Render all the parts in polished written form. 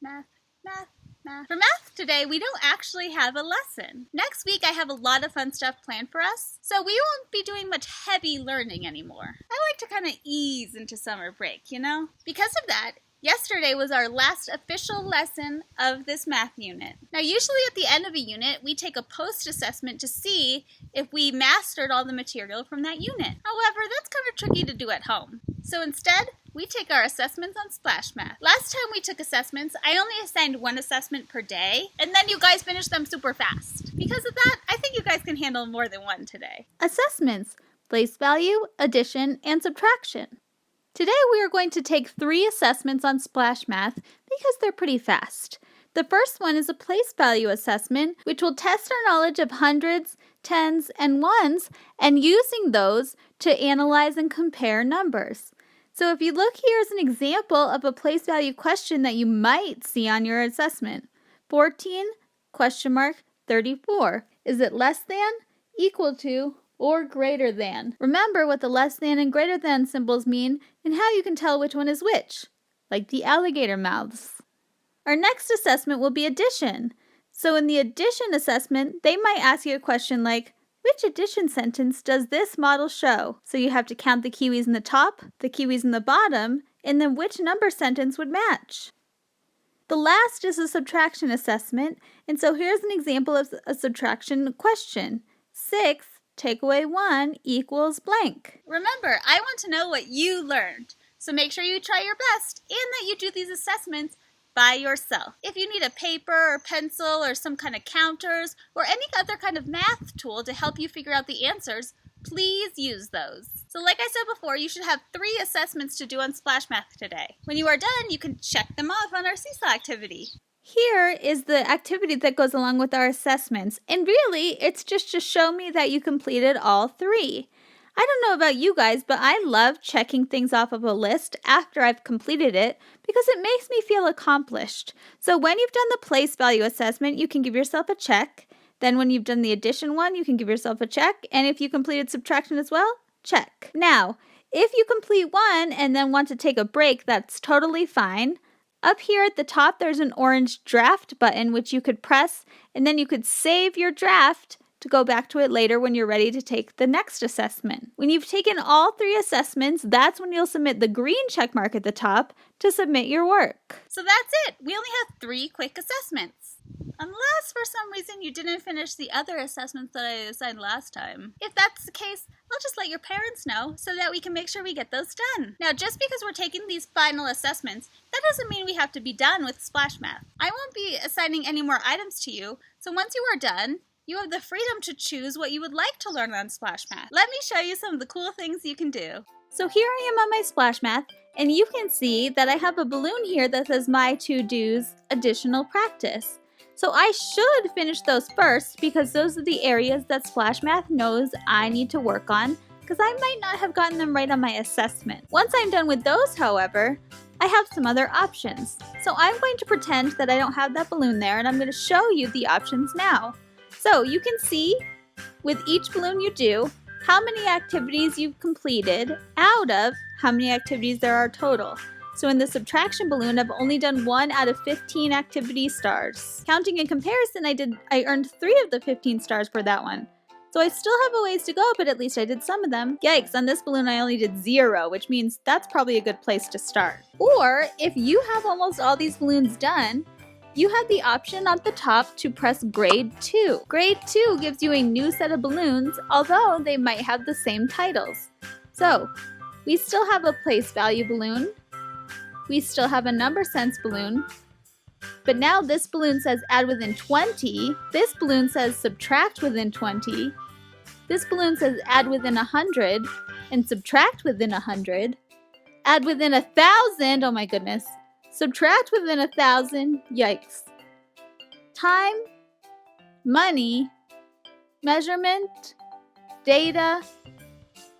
math, math, math. For math today, we don't actually have a lesson. Next week, I have a lot of fun stuff planned for us, so we won't be doing much heavy learning anymore. I like to kind of ease into summer break, you know? Because of that, yesterday was our last official lesson of this math unit. Now, usually at the end of a unit, we take a post-assessment to see if we mastered all the material from that unit. However, that's kind of tricky to do at home. So instead, we take our assessments on Splash Math. Last time we took assessments, I only assigned one assessment per day, and then you guys finished them super fast. Because of that, I think you guys can handle more than one today. Assessments: place value, addition, and subtraction. Today we are going to take 3 assessments on Splash Math because they're pretty fast. The first one is a place value assessment, which will test our knowledge of hundreds, tens, and ones, and using those to analyze and compare numbers. So if you look here as an example of a place value question that you might see on your assessment. 14, question mark, 34. Is it less than, equal to, or greater than? Remember what the less than and greater than symbols mean and how you can tell which one is which, like the alligator mouths. Our next assessment will be addition. So in the addition assessment, they might ask you a question like, which addition sentence does this model show? So you have to count the kiwis in the top, the kiwis in the bottom, and then which number sentence would match. The last is a subtraction assessment, and so here's an example of a subtraction question. 6 take away 1 equals blank. Remember, I want to know what you learned, so make sure you try your best and that you do these assessments by yourself. If you need a paper or pencil or some kind of counters or any other kind of math tool to help you figure out the answers, please use those. So like I said before, you should have 3 assessments to do on Splash Math today. When you are done, you can check them off on our Seesaw activity. Here is the activity that goes along with our assessments, and really, it's just to show me that you completed all 3. I don't know about you guys, but I love checking things off of a list after I've completed it because it makes me feel accomplished. So when you've done the place value assessment, you can give yourself a check. Then when you've done the addition one, you can give yourself a check. And if you completed subtraction as well, check. Now, if you complete one and then want to take a break, that's totally fine. Up here at the top, there's an orange draft button which you could press, and then you could save your draft to go back to it later when you're ready to take the next assessment. When you've taken all 3 assessments, that's when you'll submit the green check mark at the top to submit your work. So that's it. We only have 3 quick assessments. Unless for some reason you didn't finish the other assessments that I assigned last time. If that's the case, I'll just let your parents know so that we can make sure we get those done. Now, just because we're taking these final assessments, that doesn't mean we have to be done with Splash Math. I won't be assigning any more items to you, so once you are done, you have the freedom to choose what you would like to learn on Splash Math. Let me show you some of the cool things you can do. So here I am on my Splash Math, and you can see that I have a balloon here that says My To-Dos Additional Practice. So I should finish those first because those are the areas that Splash Math knows I need to work on because I might not have gotten them right on my assessment. Once I'm done with those, however, I have some other options. So I'm going to pretend that I don't have that balloon there and I'm going to show you the options now. So you can see with each balloon you do how many activities you've completed out of how many activities there are total. So in the subtraction balloon, I've only done 1 out of 15 activity stars. Counting in comparison, I earned 3 of the 15 stars for that one. So I still have a ways to go, but at least I did some of them. Yikes, on this balloon I only did 0, which means that's probably a good place to start. Or if you have almost all these balloons done, you have the option at the top to press grade 2. Grade 2 gives you a new set of balloons, although they might have the same titles. So we still have a place value balloon. We still have a number sense balloon, but now this balloon says add within 20, this balloon says subtract within 20, this balloon says add within 100 and subtract within 100, add within 1,000, oh my goodness, subtract within 1,000, yikes. Time, money, measurement, data,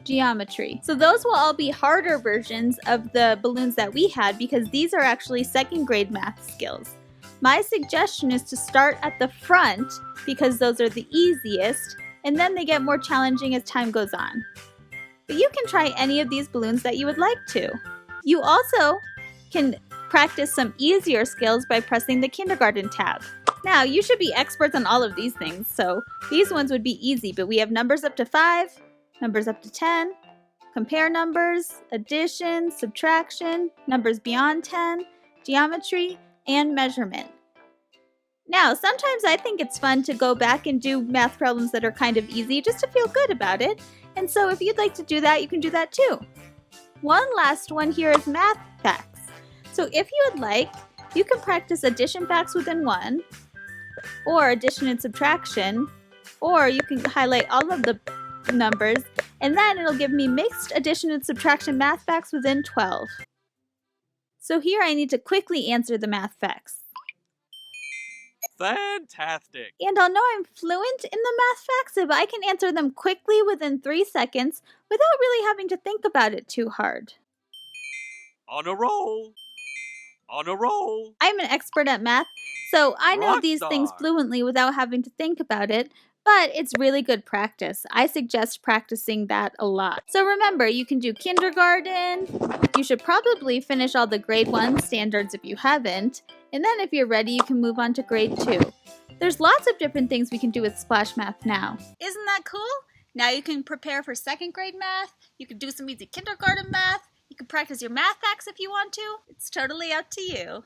geometry. So those will all be harder versions of the balloons that we had because these are actually 2nd grade math skills. My suggestion is to start at the front because those are the easiest and then they get more challenging as time goes on. But you can try any of these balloons that you would like to. You also can practice some easier skills by pressing the kindergarten tab. Now, you should be experts on all of these things, so these ones would be easy, but we have numbers up to 5, numbers up to 10, compare numbers, addition, subtraction, numbers beyond 10, geometry, and measurement. Now, sometimes I think it's fun to go back and do math problems that are kind of easy just to feel good about it, and so if you'd like to do that, you can do that too. One last one here is math facts. So if you would like, you can practice addition facts within one, or addition and subtraction, or you can highlight all of the numbers, and then it'll give me mixed addition and subtraction math facts within 12. So here I need to quickly answer the math facts. Fantastic! And I'll know I'm fluent in the math facts if I can answer them quickly within 3 seconds without really having to think about it too hard. On a roll! On a roll! I'm an expert at math, so I know these things fluently without having to think about it, but it's really good practice. I suggest practicing that a lot. So remember, you can do kindergarten, you should probably finish all the grade 1 standards if you haven't, and then if you're ready, you can move on to grade 2. There's lots of different things we can do with Splash Math now. Isn't that cool? Now you can prepare for 2nd grade math, you can do some easy kindergarten math, you can practice your math facts if you want to. It's totally up to you.